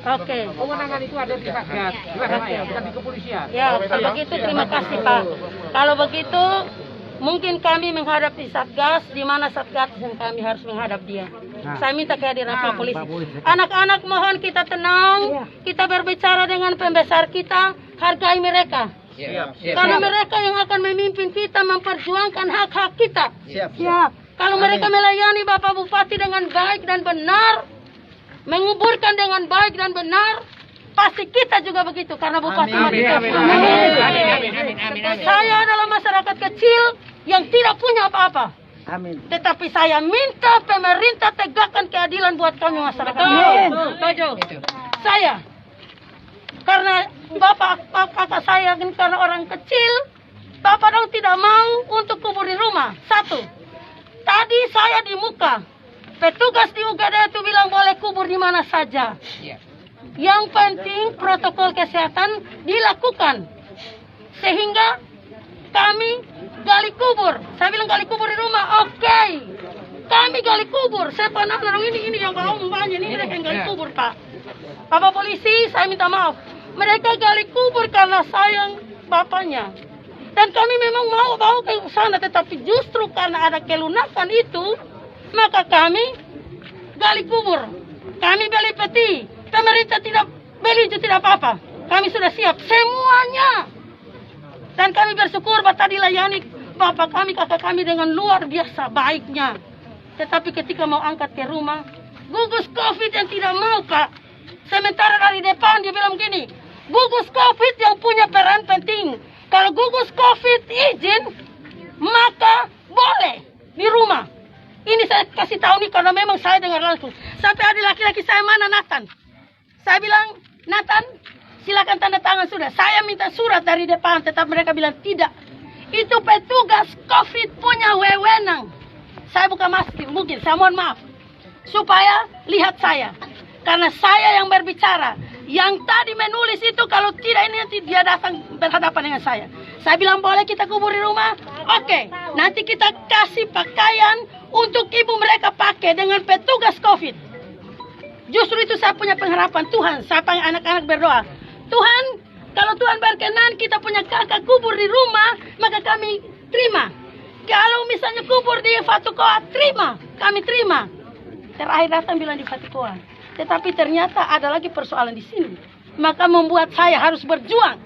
Oke. Kewenangan itu ada di Satgas, bukan di kepolisian. Ya, kalau begitu terima kasih Pak. Kalau begitu mungkin kami menghadap di Satgas, di mana Satgas yang kami harus menghadap dia. Saya minta kehadiran Pak Polisi. Anak-anak mohon kita tenang, kita berbicara dengan pembesar kita, hargai mereka. Karena mereka yang akan memimpin kita memperjuangkan hak-hak kita. Kalau mereka melayani Bapak Bupati dengan baik dan benar, menguburkan dengan baik dan benar, pasti kita juga begitu karena Bupati mereka. Saya adalah masyarakat kecil yang tidak punya apa-apa. Tetapi saya minta pemerintah tegakkan keadilan buat kami masyarakat. Saya karena kakak saya karena orang kecil, Bapak dong tidak mau untuk kubur di rumah. Satu, tadi saya di muka, petugas di UGD itu bilang boleh kubur di mana saja. Yang penting protokol kesehatan dilakukan. Sehingga kami gali kubur. Saya bilang gali kubur di rumah, oke. Kami gali kubur. Saya pernah ini yang bau banyak ini mereka yang gali kubur, Pak. Bapak Polisi, saya minta maaf. Mereka gali kubur karena sayang bapaknya. Dan kami memang mau bawa ke sana, tetapi justru karena ada kelunakan itu, maka kami gali kubur. Kami beli peti. Pemerintah tidak beli itu tidak apa-apa. Kami sudah siap semuanya. Dan kami bersyukur Bapak dilayani bapak kami, kakak kami dengan luar biasa baiknya. Tetapi ketika mau angkat ke rumah, gugus COVID yang tidak mau, Kak. Sementara dari depan dia bilang gini, gugus COVID yang punya peran penting. Kalau gugus COVID izin, maka boleh di rumah. Ini saya kasih tahu nih karena memang saya dengar langsung. Sampai ada laki-laki saya, mana Nathan? Saya bilang, Nathan, silakan tanda tangan sudah. Saya minta surat dari depan, tetap mereka bilang tidak. Itu petugas COVID punya wewenang. Saya buka masker, mungkin saya mohon maaf. Supaya lihat saya. Karena saya yang berbicara. Yang tadi menulis itu kalau tidak ini nanti dia datang berhadapan dengan saya. Saya bilang boleh kita kubur di rumah? Oke, nanti kita kasih pakaian untuk ibu mereka pakai dengan petugas COVID. Justru itu saya punya pengharapan Tuhan. Saya panggil anak-anak berdoa. Tuhan, kalau Tuhan berkenan kita punya kakak kubur di rumah, maka kami terima. Kalau misalnya kubur di Fatukoa, terima. Kami terima. Terakhir datang bilang di Fatukoa. Tetapi ternyata ada lagi persoalan di sini. Maka membuat saya harus berjuang.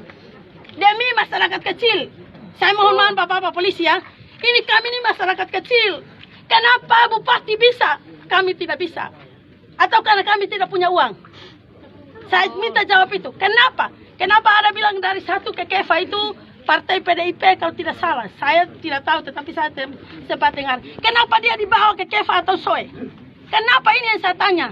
Demi masyarakat kecil. Saya mohon maaf Bapak-Bapak polisi ya. Ini kami ini masyarakat kecil. Kenapa Bupati bisa? Kami tidak bisa. Atau karena kami tidak punya uang? Saya minta jawab itu. Kenapa? Kenapa ada bilang dari satu ke Kefa itu partai PDIP kalau tidak salah. Saya tidak tahu tetapi saya sempat dengar. Kenapa dia dibawa ke Kefa atau Soe? Kenapa ini yang saya tanya?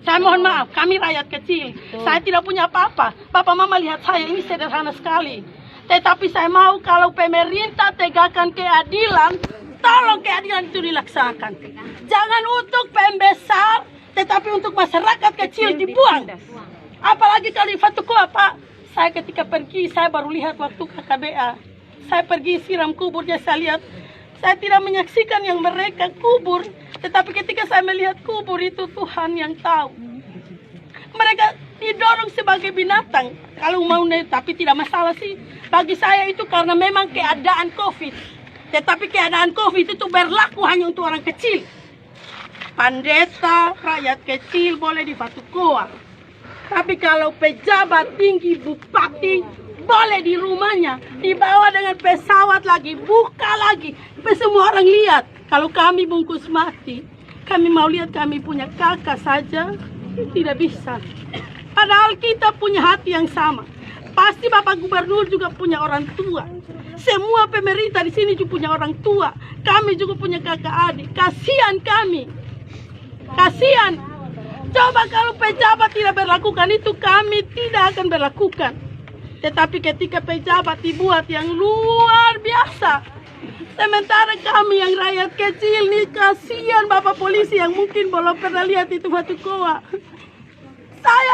Saya mohon maaf, kami rakyat kecil. Saya tidak punya apa-apa. Bapak Mama lihat saya, ini sederhana sekali. Tetapi saya mau kalau pemerintah tegakkan keadilan, tolong keadilan itu dilaksanakan. Jangan untuk pembesar, tetapi untuk masyarakat kecil dibuang. Apalagi kalau di Fatukoa, Pak. Saya ketika pergi, saya baru lihat waktu KKBA. Saya pergi siram kuburnya, saya lihat. Saya tidak menyaksikan yang mereka kubur. Tetapi ketika saya melihat kubur itu Tuhan yang tahu. Mereka didorong sebagai binatang. Kalau mau tapi tidak masalah sih. Bagi saya itu karena memang keadaan COVID. Tetapi keadaan COVID itu berlaku hanya untuk orang kecil. Pendeta, rakyat kecil boleh di Fatukoa. Tapi kalau pejabat tinggi, bupati, boleh di rumahnya. Dibawa dengan pesawat lagi, buka lagi. Semua orang lihat. Kalau kami bungkus mati, kami mau lihat kami punya kakak saja, tidak bisa. Padahal kita punya hati yang sama. Pasti Bapak Gubernur juga punya orang tua. Semua pemerintah di sini juga punya orang tua. Kami juga punya kakak adik. Kasihan kami. Kasihan. Coba kalau pejabat tidak berlakukan itu, kami tidak akan berlakukan. Tetapi ketika pejabat dibuat yang luar biasa, sementara kami yang rakyat kecil nih, kasihan Bapak polisi yang mungkin belum pernah lihat itu Fatukoa. Saya